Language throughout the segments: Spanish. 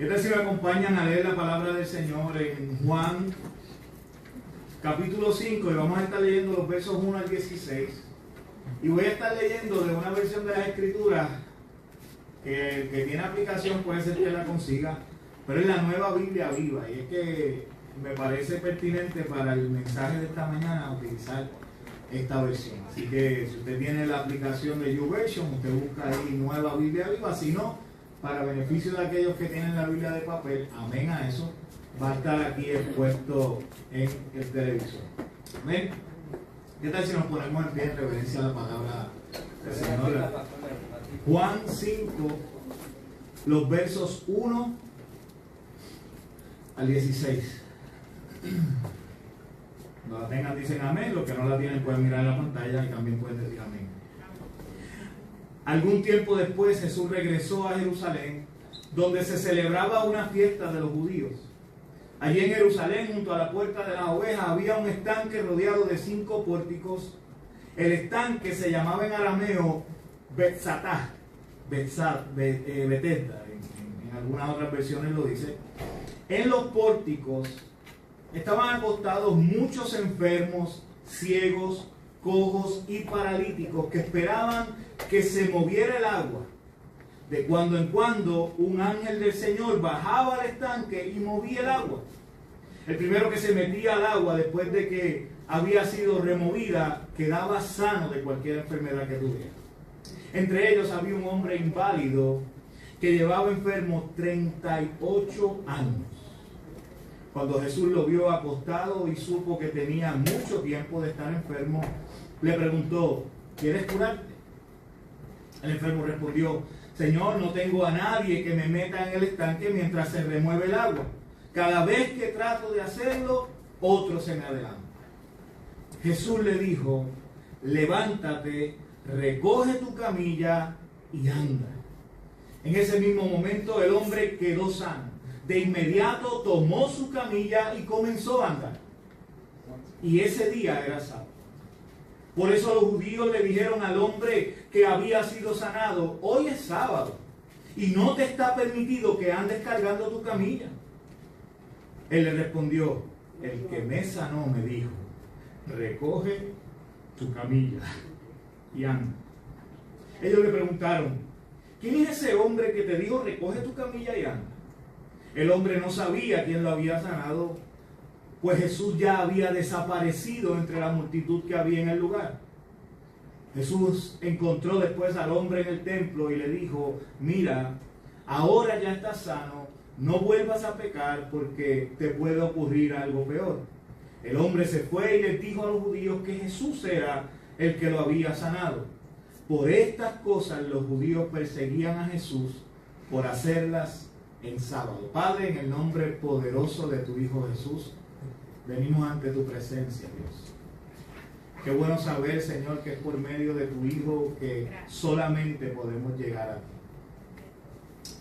¿Qué tal si me acompañan a leer la palabra del Señor en Juan capítulo 5? Y vamos a estar leyendo los versos 1 al 16. Y voy a estar leyendo de una versión de las Escrituras que tiene aplicación, puede ser que la consiga, pero es la Nueva Biblia Viva. Y es que me parece pertinente para el mensaje de esta mañana utilizar esta versión. Así que si usted tiene la aplicación de YouVersion, usted busca ahí Nueva Biblia Viva. Si no, para beneficio de aquellos que tienen la Biblia de papel, amén a eso, va a estar aquí expuesto en el televisor. Amén. ¿Qué tal si nos ponemos en pie en reverencia a la palabra del Señor? Juan 5, los versos 1 al 16. No la tengan, dicen amén. Los que no la tienen pueden mirar la pantalla y también pueden decir amén. Algún tiempo después Jesús regresó a Jerusalén, donde se celebraba una fiesta de los judíos. Allí en Jerusalén, junto a la puerta de las ovejas, había un estanque rodeado de 5 pórticos. El estanque se llamaba en arameo Bethesda, en algunas otras versiones lo dice. En los pórticos estaban acostados muchos enfermos, ciegos, cojos y paralíticos que esperaban que se moviera el agua. De cuando en cuando un ángel del Señor bajaba al estanque y movía el agua. El primero que se metía al agua después de que había sido removida quedaba sano de cualquier enfermedad que tuviera. Entre ellos había un hombre inválido que llevaba enfermo 38 años. Cuando Jesús lo vio acostado y supo que tenía mucho tiempo de estar enfermo, le preguntó: ¿quieres curarte? El enfermo respondió: Señor, no tengo a nadie que me meta en el estanque mientras se remueve el agua. Cada vez que trato de hacerlo, otro se me adelanta. Jesús le dijo: levántate, recoge tu camilla y anda. En ese mismo momento el hombre quedó sano. De inmediato tomó su camilla y comenzó a andar. Y ese día era sábado. Por eso los judíos le dijeron al hombre que había sido sanado: hoy es sábado y no te está permitido que andes cargando tu camilla. Él le respondió: el que me sanó me dijo, recoge tu camilla y anda. Ellos le preguntaron: ¿quién es ese hombre que te dijo recoge tu camilla y anda? El hombre no sabía quién lo había sanado, pues Jesús ya había desaparecido entre la multitud que había en el lugar. Jesús encontró después al hombre en el templo y le dijo: mira, ahora ya estás sano, no vuelvas a pecar porque te puede ocurrir algo peor. El hombre se fue y les dijo a los judíos que Jesús era el que lo había sanado. Por estas cosas los judíos perseguían a Jesús por hacerlas en sábado. Padre, en el nombre poderoso de tu Hijo Jesús, venimos ante tu presencia, Dios. Qué bueno saber, Señor, que es por medio de tu Hijo que solamente podemos llegar a ti.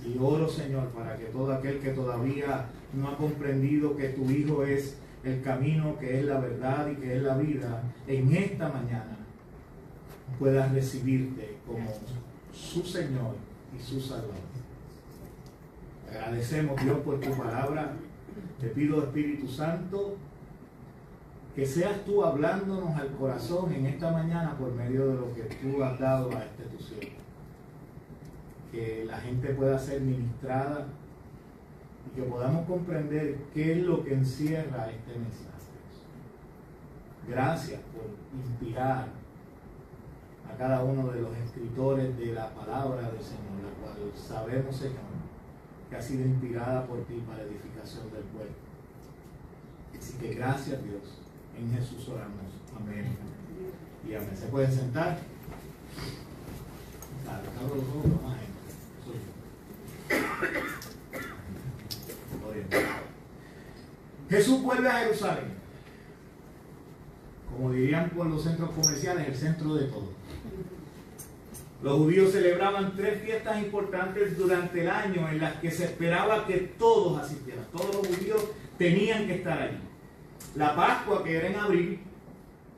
Y oro, Señor, para que todo aquel que todavía no ha comprendido que tu Hijo es el camino, que es la verdad y que es la vida, en esta mañana pueda recibirte como su Señor y su Salvador. Agradecemos, Dios, por tu palabra. Te pido, Espíritu Santo, que seas tú hablándonos al corazón en esta mañana por medio de lo que tú has dado a este tu siervo. Que la gente pueda ser ministrada y que podamos comprender qué es lo que encierra este mensaje. Gracias por inspirar a cada uno de los escritores de la palabra del Señor, la cual sabemos, Señor, que ha sido inspirada por ti para edificación del pueblo. Así que gracias, Dios. En Jesús oramos. Amén. Y amén. ¿Se pueden sentar? Abro los ojos, más gente. Jesús vuelve a Jerusalén. Como dirían por los centros comerciales, el centro de todo. Los judíos celebraban 3 fiestas importantes durante el año en las que se esperaba que todos asistieran. Todos los judíos tenían que estar allí. La Pascua, que era en abril,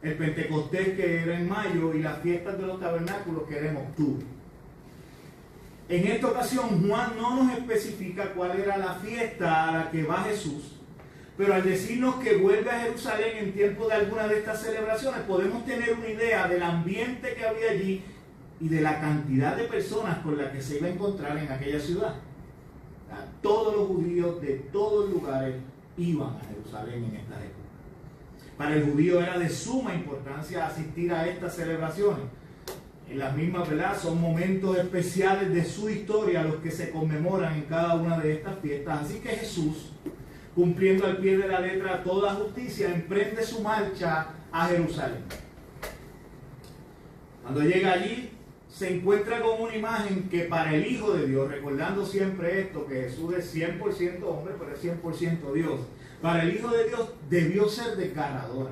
el Pentecostés, que era en mayo, y las fiestas de los tabernáculos, que era en octubre. En esta ocasión Juan no nos especifica cuál era la fiesta a la que va Jesús, pero al decirnos que vuelve a Jerusalén en tiempo de alguna de estas celebraciones, podemos tener una idea del ambiente que había allí y de la cantidad de personas con las que se iba a encontrar en aquella ciudad. Todos los judíos de todos lugares iban a Jerusalén en esta época. Para el judío era de suma importancia asistir a estas celebraciones. En las mismas, ¿verdad?, son momentos especiales de su historia los que se conmemoran en cada una de estas fiestas. Así que Jesús, cumpliendo al pie de la letra toda justicia, emprende su marcha a Jerusalén. Cuando llega allí, se encuentra con una imagen que para el Hijo de Dios, recordando siempre esto, que Jesús es 100% hombre, pero es 100% Dios, para el Hijo de Dios debió ser desgarradora.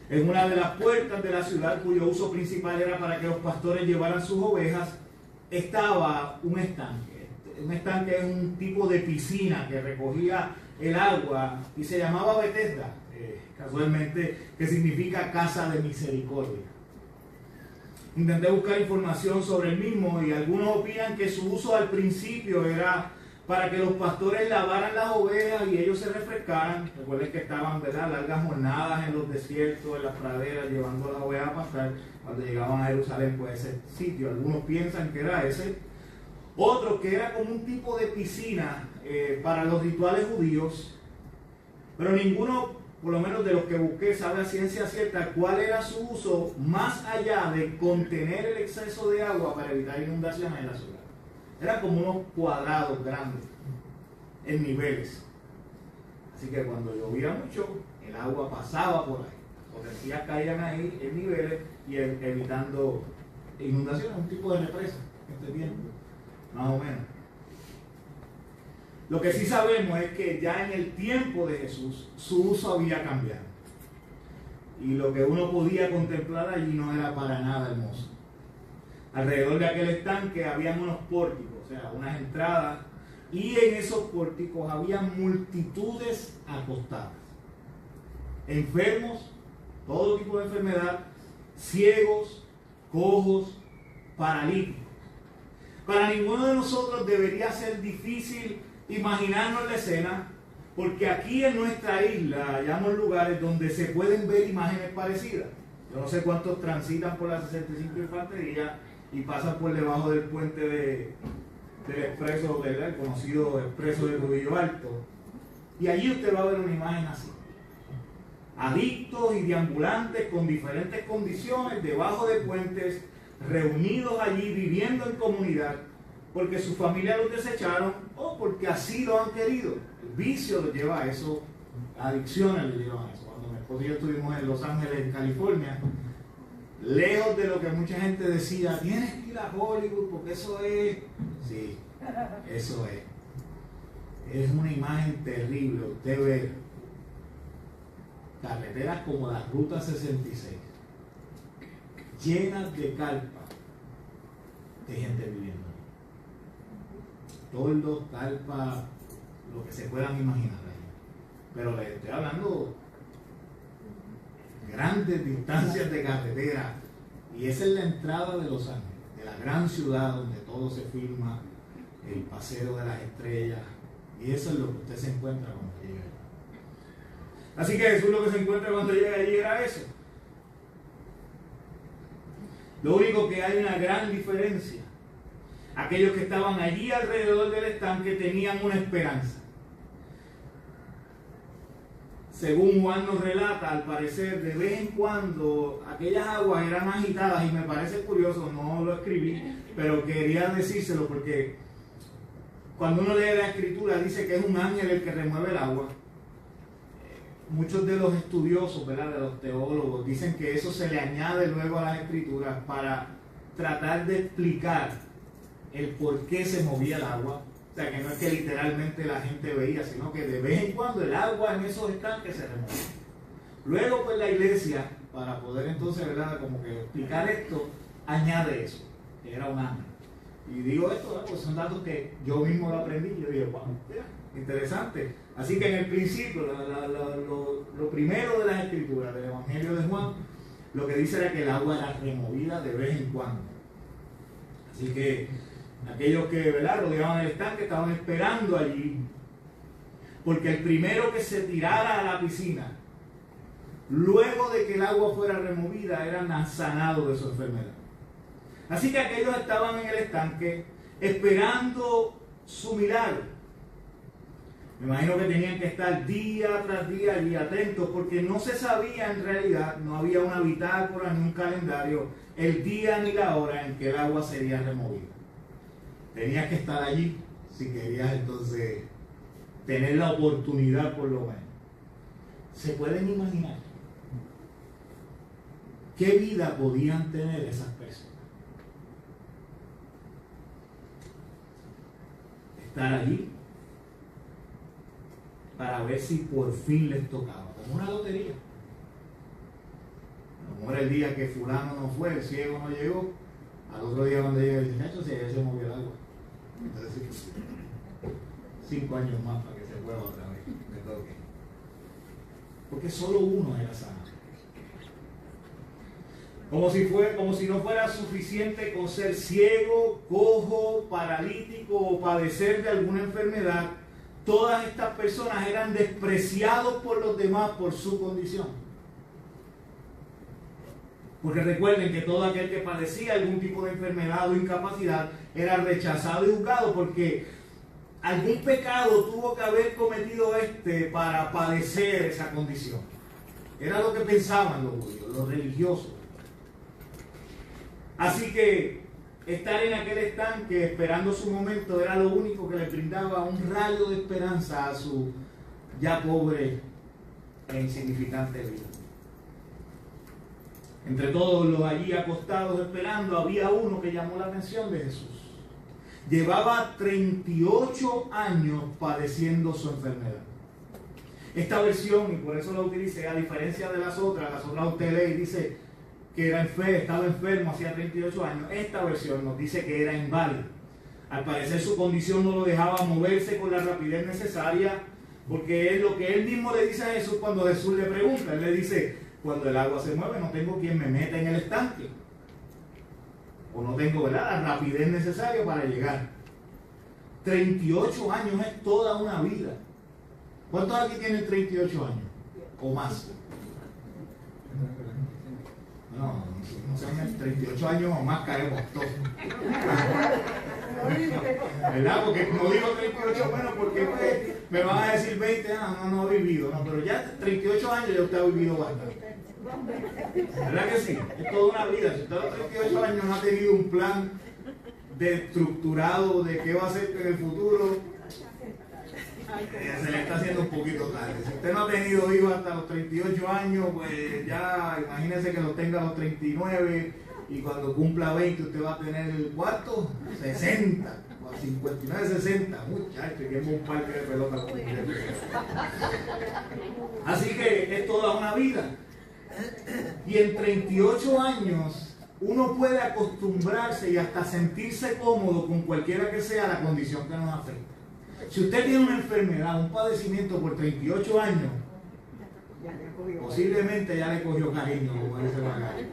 En una de las puertas de la ciudad, cuyo uso principal era para que los pastores llevaran sus ovejas, estaba un estanque. Un estanque es un tipo de piscina que recogía el agua y se llamaba Betesda, casualmente, que significa casa de misericordia. Intenté buscar información sobre el mismo y algunos opinan que su uso al principio era para que los pastores lavaran las ovejas y ellos se refrescaran. Recuerden que estaban, ¿verdad?, largas jornadas en los desiertos, en las praderas, llevando las ovejas a pastar. Cuando llegaban a Jerusalén, pues ese sitio, algunos piensan que era ese. Otros que era como un tipo de piscina para los rituales judíos, pero ninguno, por lo menos de los que busqué, sabe a ciencia cierta cuál era su uso más allá de contener el exceso de agua para evitar inundaciones en la ciudad. Eran como unos cuadrados grandes en niveles. Así que cuando llovía mucho, el agua pasaba por ahí. Los decías caían ahí en niveles y evitando inundaciones, un tipo de represa en este tiempo, más o menos. Lo que sí sabemos es que ya en el tiempo de Jesús su uso había cambiado. Y lo que uno podía contemplar allí no era para nada hermoso. Alrededor de aquel estanque habían unos pórticos, o sea, unas entradas, y en esos pórticos había multitudes acostadas. Enfermos, todo tipo de enfermedad, ciegos, cojos, paralíticos. Para ninguno de nosotros debería ser difícil imaginarnos la escena, porque aquí en nuestra isla hallamos lugares donde se pueden ver imágenes parecidas. Yo no sé cuántos transitan por la 65 Infantería y pasan por debajo del puente del expreso, del conocido expreso de Trujillo Alto, y allí usted va a ver una imagen así: adictos y deambulantes con diferentes condiciones debajo de puentes, reunidos allí, viviendo en comunidad, porque su familia los desecharon o porque así lo han querido. El vicio los lleva a eso, adicciones los llevan a eso. Cuando mi esposo y yo estuvimos en Los Ángeles, en California, lejos de lo que mucha gente decía, tienes que ir a Hollywood porque eso es... Sí, eso es. Es una imagen terrible. Usted ve carreteras como la Ruta 66, llenas de carpas de gente viviendo. Toldos, carpas, lo que se puedan imaginar ahí. Pero les estoy hablando grandes distancias de carretera, y esa es la entrada de Los Ángeles, de la gran ciudad donde todo se filma, el paseo de las estrellas, y eso es lo que usted se encuentra cuando llega allí. Así que Jesús lo que se encuentra cuando llega allí era eso. Lo único que hay una gran diferencia: aquellos que estaban allí alrededor del estanque tenían una esperanza. Según Juan nos relata, al parecer, de vez en cuando aquellas aguas eran agitadas, y me parece curioso, no lo escribí, pero quería decírselo porque cuando uno lee la escritura dice que es un ángel el que remueve el agua. Muchos de los estudiosos, ¿verdad?, de los teólogos, dicen que eso se le añade luego a las escrituras para tratar de explicar el por qué se movía el agua. O sea, que no es que literalmente la gente veía, sino que de vez en cuando el agua en esos estanques se remueve. Luego, pues la iglesia, para poder entonces, ¿verdad?, como que explicar esto, añade eso, que era un ángel. Y digo esto, ¿verdad?, pues son datos que yo mismo lo aprendí. Yo dije, wow, interesante. Así que en el principio, lo primero de las escrituras del Evangelio de Juan, lo que dice era que el agua era removida de vez en cuando. Así que Aquellos que, ¿verdad?, rodeaban el estanque estaban esperando allí, porque el primero que se tirara a la piscina, luego de que el agua fuera removida, era sanado de su enfermedad. Así que aquellos estaban en el estanque esperando su milagro. Me imagino que tenían que estar día tras día allí atentos, porque no se sabía en realidad, no había una bitácora ni un calendario, el día ni la hora en que el agua sería removida. Tenías que estar allí si querías entonces tener la oportunidad por lo menos. ¿Se pueden imaginar qué vida podían tener esas personas? Estar allí para ver si por fin les tocaba, como una lotería. A lo mejor el día que fulano no fue, el ciego no llegó, al otro día cuando llega el muchacho, si ya se movió el agua. Entonces, 5 años más para que se vuelva otra vez, me toque. Porque solo uno era sano. Como si no fuera suficiente con ser ciego, cojo, paralítico o padecer de alguna enfermedad, todas estas personas eran despreciados por los demás por su condición. Porque recuerden que todo aquel que padecía algún tipo de enfermedad o incapacidad era rechazado y juzgado, porque algún pecado tuvo que haber cometido para padecer esa condición. Era lo que pensaban los judíos, los religiosos. Así que estar en aquel estanque esperando su momento era lo único que le brindaba un rayo de esperanza a su ya pobre e insignificante vida. Entre todos los allí acostados esperando, había uno que llamó la atención de Jesús. Llevaba 38 años padeciendo su enfermedad. Esta versión, y por eso la utilicé, a diferencia de las otras usted lee y dice que estaba enfermo hacía 38 años. Esta versión nos dice que era inválido. Al parecer su condición no lo dejaba moverse con la rapidez necesaria, porque es lo que él mismo le dice a Jesús cuando Jesús le pregunta. Él le dice: cuando el agua se mueve no tengo quien me meta en el estanque, o no tengo, ¿verdad?, la rapidez necesaria para llegar. 38 años es toda una vida. ¿Cuántos aquí tienen 38 años o más? No sean 38 años o más, caemos todos. ¿Verdad? Porque no digo 38, bueno, porque me van a decir 20, no he vivido, no, pero ya 38 años ya usted ha vivido bastante. ¿Verdad que sí? Es toda una vida. Si usted a los 38 años no ha tenido un plan estructurado de qué va a hacer en el futuro, se le está haciendo un poquito tarde. Si usted no ha tenido hijos hasta los 38 años, pues ya imagínese que los tenga a los 39 y cuando cumpla 20 usted va a tener el cuarto 60, o 59, 60. Muchachos, que es un parque de pelota. Así que es toda una vida. Y en 38 años uno puede acostumbrarse y hasta sentirse cómodo con cualquiera que sea la condición que nos afecta. Si usted tiene una enfermedad, un padecimiento por 38 años, posiblemente ya le cogió cariño, como dice Magali.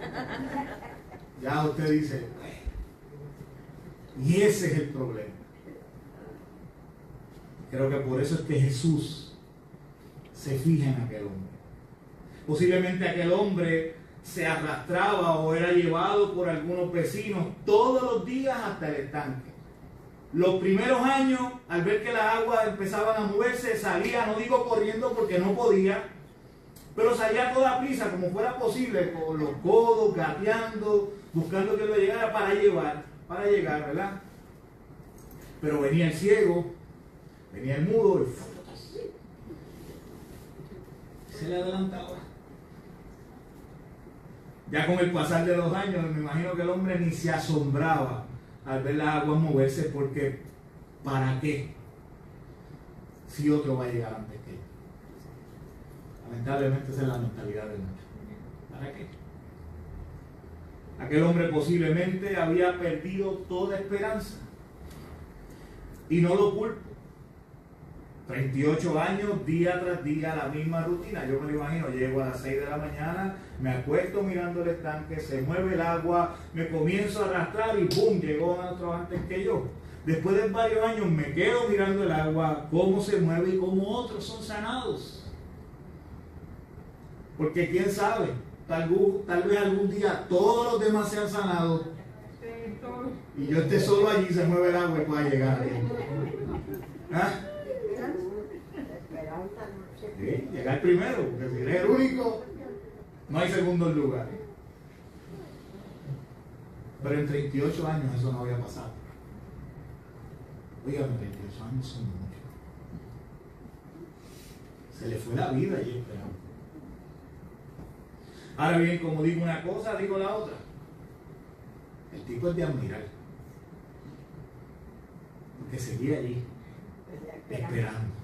Ya usted dice, y ese es el problema. Creo que por eso es que Jesús se fija en aquel hombre. Posiblemente aquel hombre se arrastraba o era llevado por algunos vecinos todos los días hasta el estanque. Los primeros años, al ver que las aguas empezaban a moverse, salía, no digo corriendo porque no podía, pero salía a toda prisa, como fuera posible, con los codos, gateando, buscando que lo llegara para llegar, ¿verdad? Pero venía el ciego, venía el mudo y se le adelantaba. Ya con el pasar de los años, me imagino que el hombre ni se asombraba al ver las aguas moverse, porque ¿para qué? Si otro va a llegar antes que él. Lamentablemente esa es la mentalidad de muchos. ¿Para qué? Aquel hombre posiblemente había perdido toda esperanza. Y no lo culpo. 38 años, día tras día, la misma rutina. Yo me lo imagino, llego a las 6 de la mañana, me acuesto mirando el estanque, se mueve el agua, me comienzo a arrastrar y ¡pum! Llegó otro antes que yo. Después de varios años me quedo mirando el agua, cómo se mueve y cómo otros son sanados. Porque quién sabe, tal vez algún día todos los demás sean sanados y yo esté solo allí, se mueve el agua y pueda llegar. ¿Ah? Sí, llegar primero, porque si eres el único, no hay segundo lugar. Pero en 38 años eso no había pasado. Oigan, 38 años son muchos. Se le fue la vida allí esperando. Ahora bien, como digo una cosa, digo la otra. El tipo es de admirar. Porque seguía allí, esperando.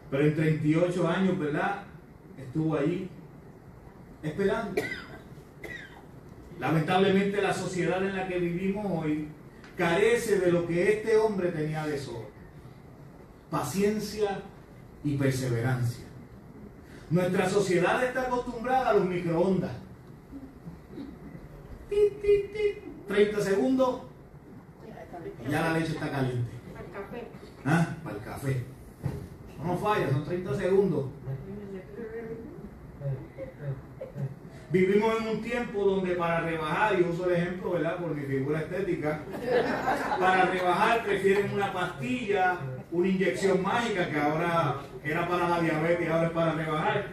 Pero en 38 años, ¿verdad? Estuvo allí, esperando. Lamentablemente la sociedad en la que vivimos hoy carece de lo que este hombre tenía de sobra: paciencia y perseverancia. Nuestra sociedad está acostumbrada a los microondas. 30 segundos y ya la leche está caliente. Para el café. ¿Ah? Para el café. No falla, son 30 segundos. Vivimos en un tiempo donde para rebajar, y uso el ejemplo, ¿verdad?, por mi figura estética, para rebajar prefieren una pastilla, una inyección mágica que ahora era para la diabetes y ahora es para rebajar,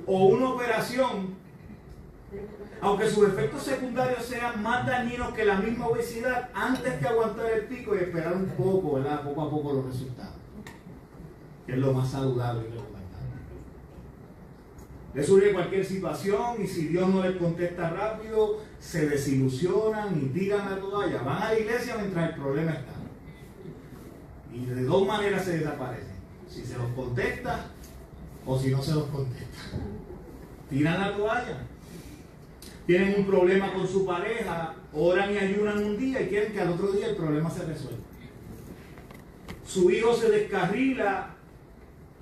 o una operación, aunque sus efectos secundarios sean más dañinos que la misma obesidad, antes que aguantar el pico y esperar un poco, ¿verdad?, poco a poco los resultados, que es lo más saludable y recomendable. Les surge cualquier situación y si Dios no les contesta rápido, se desilusionan y tiran la toalla. Van a la iglesia mientras el problema está. Y de dos maneras se desaparecen: si se los contesta o si no se los contesta. Tiran la toalla. Tienen un problema con su pareja, oran y ayunan un día y quieren que al otro día el problema se resuelva. Su hijo se descarrila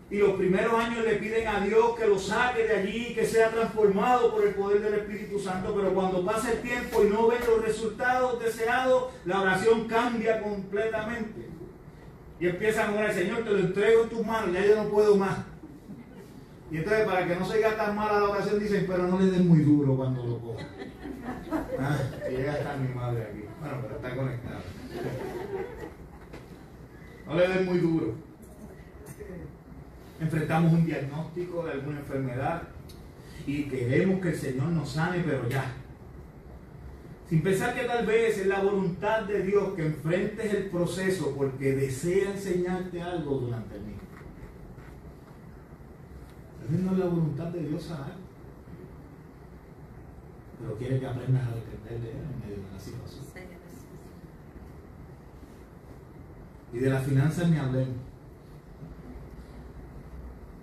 y los primeros años le piden a Dios que lo saque de allí, que sea transformado por el poder del Espíritu Santo, pero cuando pasa el tiempo y no ven los resultados deseados, la oración cambia completamente. Y empiezan a orar: Señor, te lo entrego en tus manos, ya yo no puedo más. Y entonces, para que no se diga tan mala la oración, dicen: pero no le den muy duro cuando lo cojan. Ah, que llega hasta mi madre aquí. Bueno, pero está conectada. No le den muy duro. Enfrentamos un diagnóstico de alguna enfermedad y queremos que el Señor nos sane, pero ya. Sin pensar que tal vez es la voluntad de Dios que enfrentes el proceso porque desea enseñarte algo durante el mismo. Tal vez no es la voluntad de Dios sanar, pero quiere que aprendas a depender de Él en medio de la situación. Y de las finanzas ni hablemos.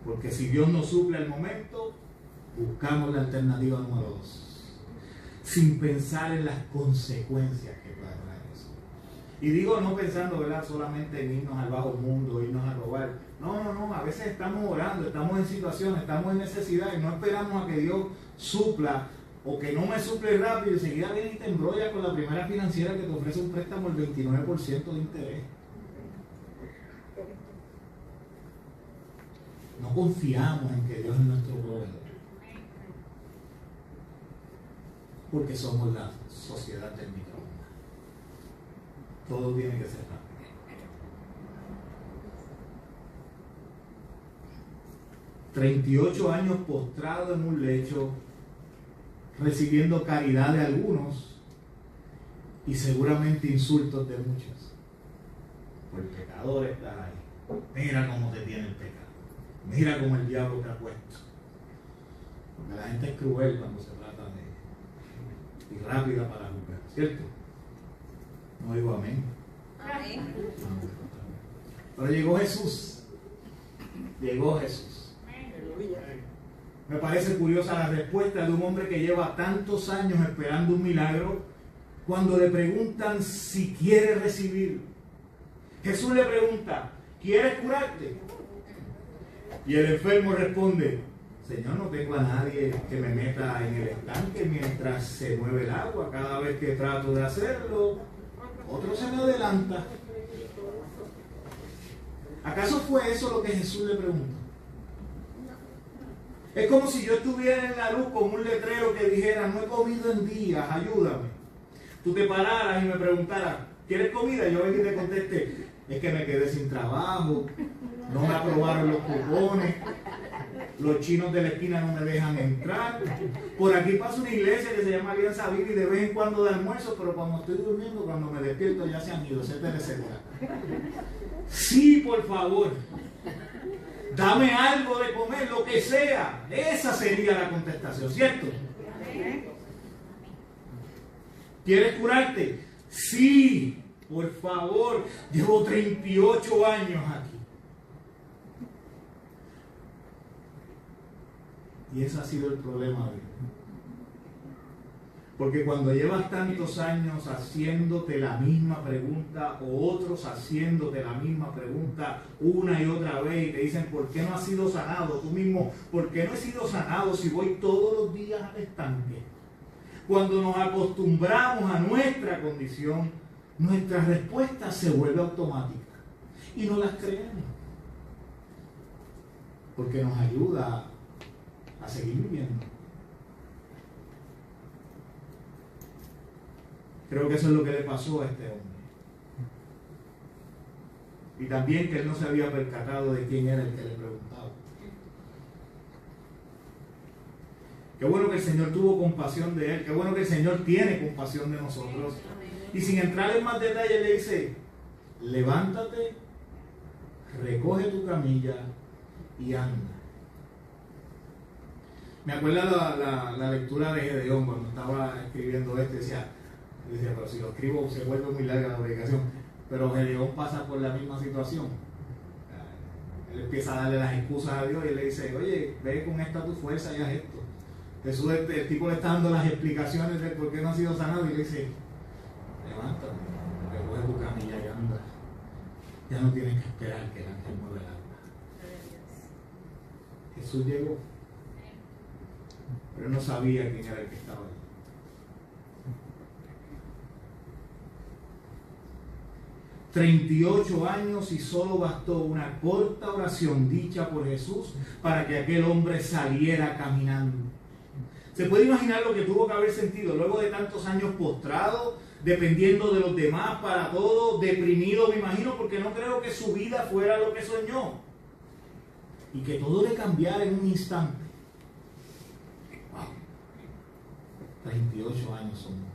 Porque si Dios no suple al momento, buscamos la alternativa número 2, sin pensar en las consecuencias que pueda traer eso. Y digo no pensando, ¿verdad?, solamente en irnos al bajo mundo, irnos a robar. No, a veces estamos orando, estamos en situaciones, estamos en necesidad y no esperamos a que Dios supla o que no me suple rápido y enseguida viene y te embrolla con la primera financiera que te ofrece un préstamo al 29% de interés. No confiamos en que Dios es nuestro proveedor, porque somos la sociedad del microondas. Todo tiene que ser rápido. 38 años postrado en un lecho, recibiendo caridad de algunos y seguramente insultos de muchos. Por el pecador está ahí. Mira cómo te tiene el pecado. Mira cómo el diablo te ha puesto. Porque la gente es cruel cuando se trata de... y rápida para juzgar, ¿cierto? No digo amén. Amén. Pero llegó Jesús. Llegó Jesús. Me parece curiosa la respuesta de un hombre que lleva tantos años esperando un milagro cuando le preguntan si quiere recibirlo. Jesús le pregunta: ¿quieres curarte? Y el enfermo responde, Señor, no tengo a nadie que me meta en el estanque mientras se mueve el agua. Cada vez que trato de hacerlo, otro se me adelanta. ¿Acaso fue eso lo que Jesús le preguntó? Es como si yo estuviera en la luz con un letrero que dijera, no he comido en días, ayúdame. Tú te pararas y me preguntaras, ¿quieres comida? Y yo vengo y te conteste, es que me quedé sin trabajo, no me aprobaron los cupones, los chinos de la esquina no me dejan entrar. Por aquí pasa una iglesia que se llama Alianza Viva y de vez en cuando de almuerzo, pero cuando estoy durmiendo, cuando me despierto ya se han ido, etcétera, etcétera. Sí, por favor. Dame algo de comer, lo que sea. Esa sería la contestación, ¿cierto? ¿Quieres curarte? Sí, por favor. Llevo 38 años aquí. Y ese ha sido el problema de él. Porque cuando llevas tantos años haciéndote la misma pregunta o otros haciéndote la misma pregunta una y otra vez y te dicen, ¿por qué no has sido sanado? Tú mismo, ¿por qué no he sido sanado si voy todos los días al estanque? Cuando nos acostumbramos a nuestra condición, nuestra respuesta se vuelve automática y no las creemos. Porque nos ayuda a seguir viviendo. Creo que eso es lo que le pasó a este hombre. Y también que él no se había percatado de quién era el que le preguntaba. Qué bueno que el Señor tuvo compasión de él. Qué bueno que el Señor tiene compasión de nosotros. Y sin entrar en más detalle le dice, levántate, recoge tu camilla y anda. Me acuerdo la lectura de Gedeón cuando estaba escribiendo esto. Decía, pero si lo escribo se vuelve muy larga la predicación. Pero Gedeón pasa por la misma situación. Él empieza a darle las excusas a Dios y él le dice, oye, ve con esta tu fuerza y haz esto. Jesús, el tipo le está dando las explicaciones de por qué no ha sido sanado y le dice, levántate, recoge tu camilla y anda. Ya no tienes que esperar que el ángel mueva el alma. Jesús llegó, pero no sabía quién era el que estaba ahí. ...38 años y solo bastó una corta oración dicha por Jesús para que aquel hombre saliera caminando. ¿Se puede imaginar lo que tuvo que haber sentido luego de tantos años postrado, dependiendo de los demás para todo, deprimido, me imagino, porque no creo que su vida fuera lo que soñó? Y que todo le cambiara en un instante. Wow. 38 años son muchos.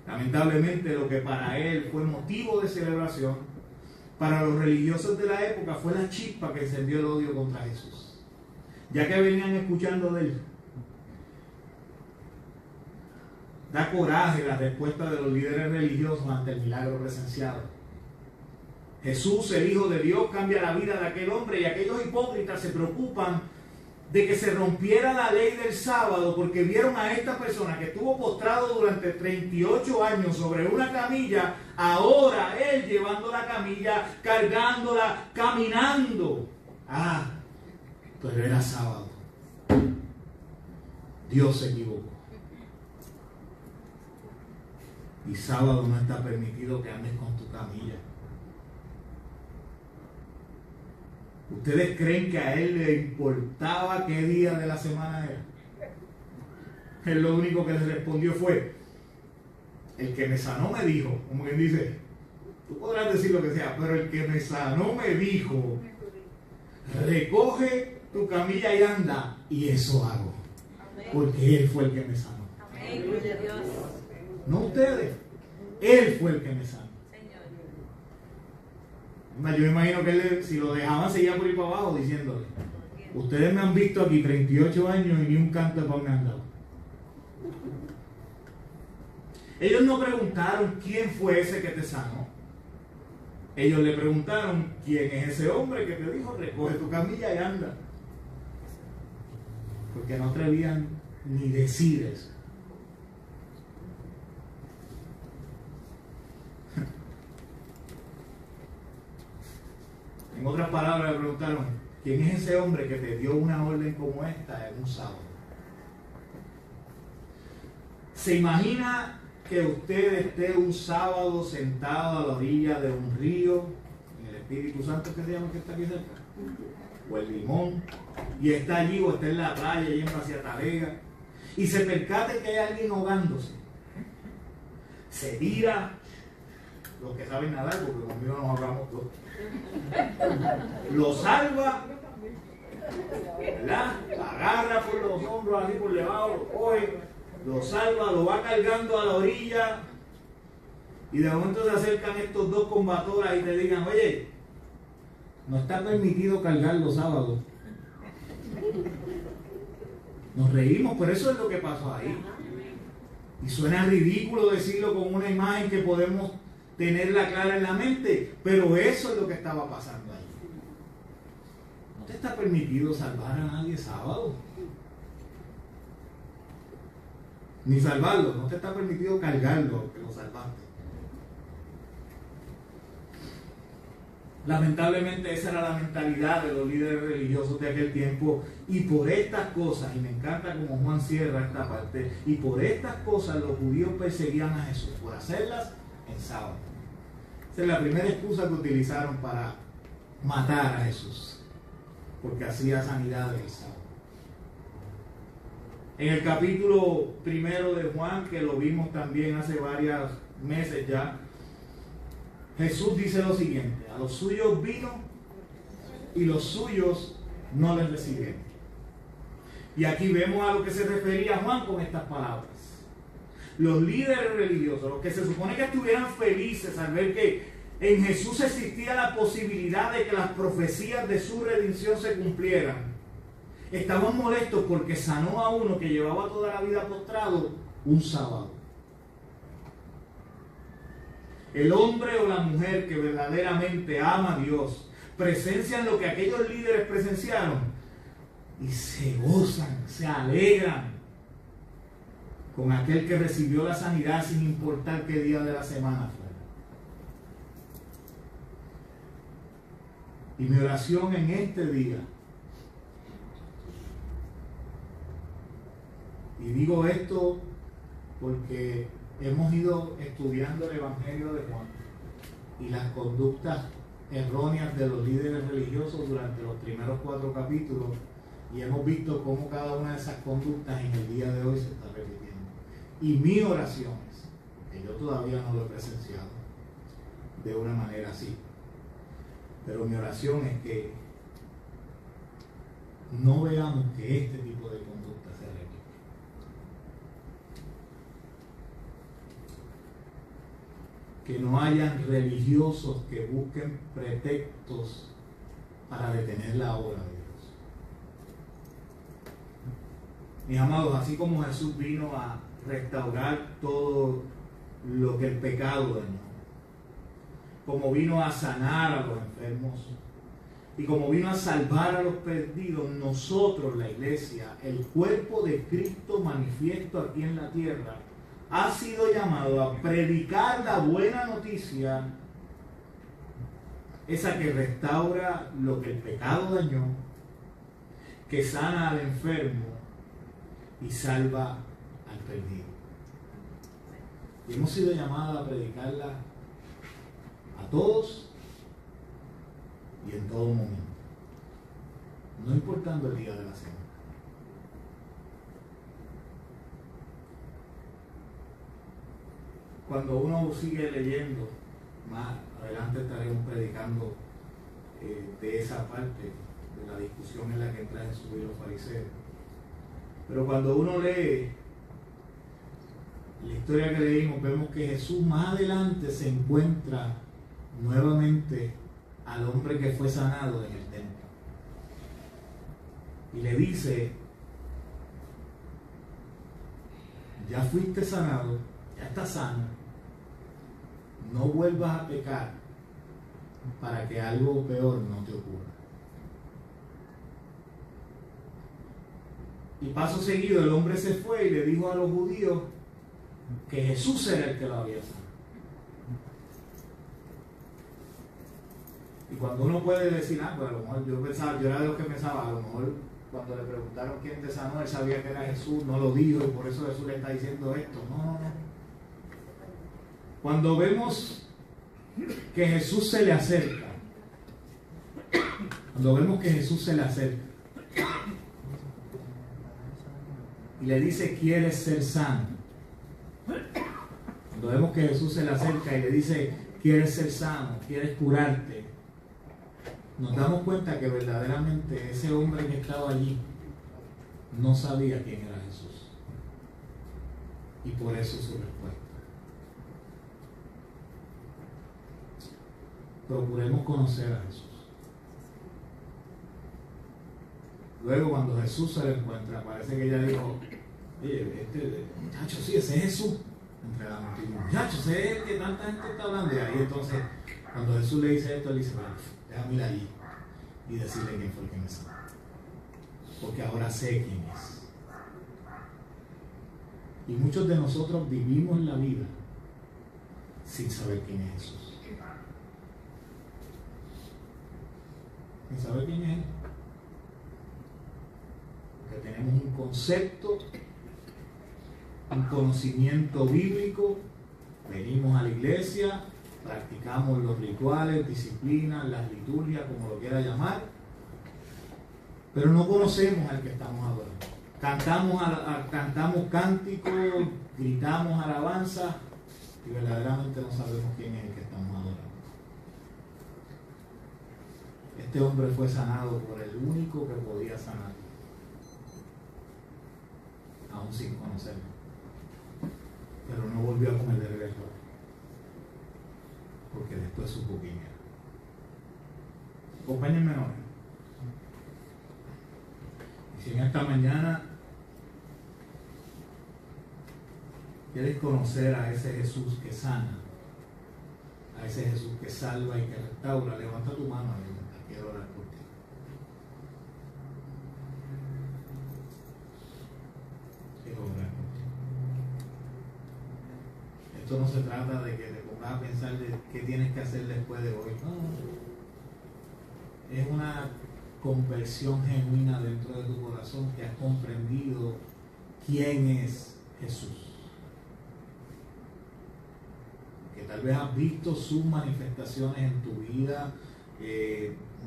Lamentablemente lo que para él fue motivo de celebración, para los religiosos de la época fue la chispa que encendió el odio contra Jesús, ya que venían escuchando de él. Da coraje la respuesta de los líderes religiosos ante el milagro presenciado. Jesús, el Hijo de Dios, cambia la vida de aquel hombre y aquellos hipócritas se preocupan de que se rompiera la ley del sábado porque vieron a esta persona que estuvo postrado durante 38 años sobre una camilla, ahora él llevando la camilla, cargándola, caminando. Ah, pero era sábado. Dios se equivocó. Y sábado no está permitido que andes con tu camilla. ¿Ustedes creen que a él le importaba qué día de la semana era? Él lo único que le respondió fue, el que me sanó me dijo, como quien dice, tú podrás decir lo que sea, pero el que me sanó me dijo, recoge tu camilla y anda, y eso hago, porque él fue el que me sanó. No ustedes, él fue el que me sanó. Yo me imagino que él, si lo dejaban, seguía por ir para abajo diciéndole, ustedes me han visto aquí 38 años y ni un canto de pan me han dado. Ellos no preguntaron quién fue ese que te sanó. Ellos le preguntaron quién es ese hombre que te dijo recoge tu camilla y anda. Porque no atrevían ni decir eso. palabras le preguntaron, ¿quién es ese hombre que te dio una orden como esta en un sábado? ¿Se imagina que usted esté un sábado sentado a la orilla de un río, en el Espíritu Santo que se llama, que está aquí cerca, o el Limón, y está allí o está en la playa yendo hacia Talega, y se percate que hay alguien ahogándose? Se tira, los que saben nadar, porque conmigo nos ahogamos todos, lo salva, ¿verdad? Lo agarra por los hombros, así por debajo, lo coge, lo salva, lo va cargando a la orilla, y de momento se acercan estos dos combatoras y te digan, oye, no está permitido cargar los sábados. Nos reímos, pero eso es lo que pasó ahí. Y suena ridículo decirlo con una imagen que podemos tenerla clara en la mente, pero eso es lo que estaba pasando ahí. No te está permitido salvar a nadie sábado. Ni salvarlo, no te está permitido cargarlo, que lo salvaste. Lamentablemente esa era la mentalidad de los líderes religiosos de aquel tiempo, y por estas cosas, y me encanta como Juan cierra esta parte, y por estas cosas los judíos perseguían a Jesús, por hacerlas en sábado. Esa es la primera excusa que utilizaron para matar a Jesús, porque hacía sanidades el sábado. En el capítulo 1 de Juan, que lo vimos también hace varios meses ya, Jesús dice lo siguiente: a los suyos vino y los suyos no les recibieron. Y aquí vemos a lo que se refería Juan con estas palabras. Los líderes religiosos, los que se supone que estuvieran felices al ver que en Jesús existía la posibilidad de que las profecías de su redención se cumplieran, estaban molestos porque sanó a uno que llevaba toda la vida postrado un sábado. El hombre o la mujer que verdaderamente ama a Dios presencian lo que aquellos líderes presenciaron y se gozan, se alegran con aquel que recibió la sanidad sin importar qué día de la semana fuera. Y mi oración en este día, y digo esto porque hemos ido estudiando el Evangelio de Juan y las conductas erróneas de los líderes religiosos durante los primeros 4 capítulos, y hemos visto cómo cada una de esas conductas en el día de hoy se está repitiendo. Y mi oración es, que yo todavía no lo he presenciado de una manera así, pero mi oración es que no veamos que este tipo de conductas se repiten. Que no hayan religiosos que busquen pretextos para detener la obra de Dios. Mis amados, así como Jesús vino a restaurar todo lo que el pecado dañó, como vino a sanar a los enfermos y como vino a salvar a los perdidos, nosotros, la iglesia, el cuerpo de Cristo manifiesto aquí en la tierra, ha sido llamado a predicar la buena noticia, esa que restaura lo que el pecado dañó, que sana al enfermo y salva al perdido. Y hemos sido llamados a predicarla a todos y en todo momento, no importando el día de la semana. Cuando uno sigue leyendo, más adelante estaremos predicando de esa parte de la discusión en la que entra Jesús y los fariseos. Pero cuando uno lee la historia que leímos, vemos que Jesús más adelante se encuentra nuevamente al hombre que fue sanado en el templo. Y le dice: ya fuiste sanado, ya estás sano, no vuelvas a pecar para que algo peor no te ocurra. Y paso seguido el hombre se fue y le dijo a los judíos que Jesús era el que lo había sanado. Y cuando uno puede decir, pues a lo mejor yo era de los que pensaba, a lo mejor cuando le preguntaron quién te sanó, él sabía que era Jesús, no lo dijo y por eso Jesús le está diciendo esto. No. Cuando vemos que Jesús se le acerca, y le dice, ¿quieres ser sano? Cuando vemos que Jesús se le acerca y le dice, ¿quieres ser sano? ¿Quieres curarte? Nos damos cuenta que verdaderamente ese hombre que estaba allí no sabía quién era Jesús. Y por eso su respuesta. Procuremos conocer a Jesús. Luego cuando Jesús se le encuentra, parece que ella dijo, oye, muchacho, sí, ese es Jesús. Entre la multitud, muchacho, ese es el que tanta gente está hablando. Y ahí entonces, cuando Jesús le dice esto, él dice, bueno, déjame ir allí y decirle quién fue el que me sanó. Porque ahora sé quién es. Y muchos de nosotros vivimos la vida sin saber quién es Jesús. Sin saber quién es Él. Porque tenemos un concepto, un conocimiento bíblico, venimos a la iglesia, practicamos los rituales, disciplinas, las liturgias, como lo quiera llamar, pero no conocemos al que estamos adorando. Cantamos cánticos, gritamos alabanza y verdaderamente no sabemos quién es el que estamos adorando. Este hombre fue sanado por el único que podía sanar, aún sin conocerlo, pero no volvió a cometer el error, porque después supo quién era. Acompáñenme ahora. Y si en esta mañana quieres conocer a ese Jesús que sana, a ese Jesús que salva y que restaura, levanta tu mano y quiero orar por ti. Quiero orar por ti. Esto no se trata de que te pongas a pensar de qué tienes que hacer después de hoy. No. Es una conversión genuina dentro de tu corazón que has comprendido quién es Jesús. Que tal vez has visto sus manifestaciones en tu vida,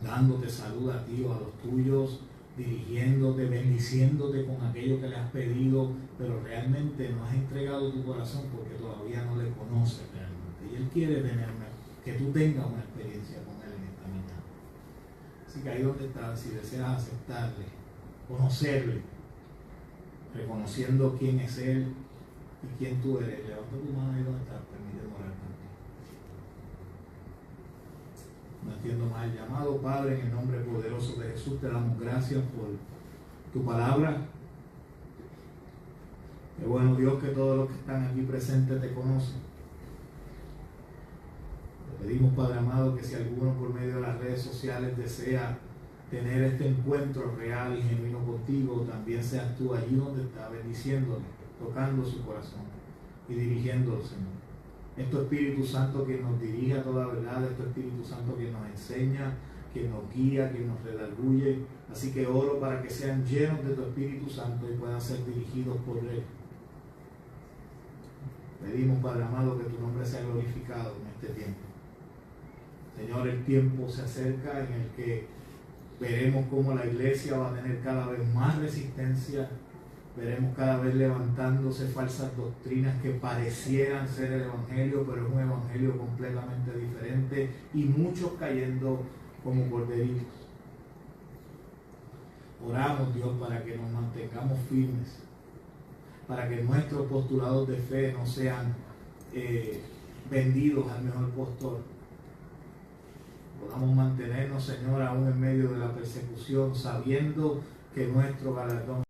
dándote salud a ti o a los tuyos, dirigiéndote, bendiciéndote con aquello que le has pedido, pero realmente no has entregado tu corazón porque todavía no le conoces realmente. Y Él quiere que tú tengas una experiencia con Él en esta mañana. Así que ahí donde estás, si deseas aceptarle, conocerle, reconociendo quién es Él y quién tú eres, levanta tu mano ahí donde estás, permíteme orar contigo. No entiendo más el llamado. Padre, en el nombre poderoso de Jesús te damos gracias por tu palabra. Qué bueno, Dios, que todos los que están aquí presentes te conocen. Te pedimos, Padre amado, que si alguno por medio de las redes sociales desea tener este encuentro real y genuino contigo, también seas tú allí donde está, bendiciéndole, tocando su corazón y dirigiéndolo, Señor. Es tu Espíritu Santo quien nos dirige a toda verdad, es tu Espíritu Santo quien nos enseña, quien nos guía, quien nos redarguye. Así que oro para que sean llenos de tu Espíritu Santo y puedan ser dirigidos por Él. Pedimos, Padre amado, que tu nombre sea glorificado en este tiempo. Señor, el tiempo se acerca en el que veremos cómo la iglesia va a tener cada vez más resistencia. Veremos cada vez levantándose falsas doctrinas que parecieran ser el Evangelio, pero es un Evangelio completamente diferente y muchos cayendo como corderitos. Oramos, Dios, para que nos mantengamos firmes, para que nuestros postulados de fe no sean vendidos al mejor postor. Podamos mantenernos, Señor, aún en medio de la persecución, sabiendo que nuestro galardón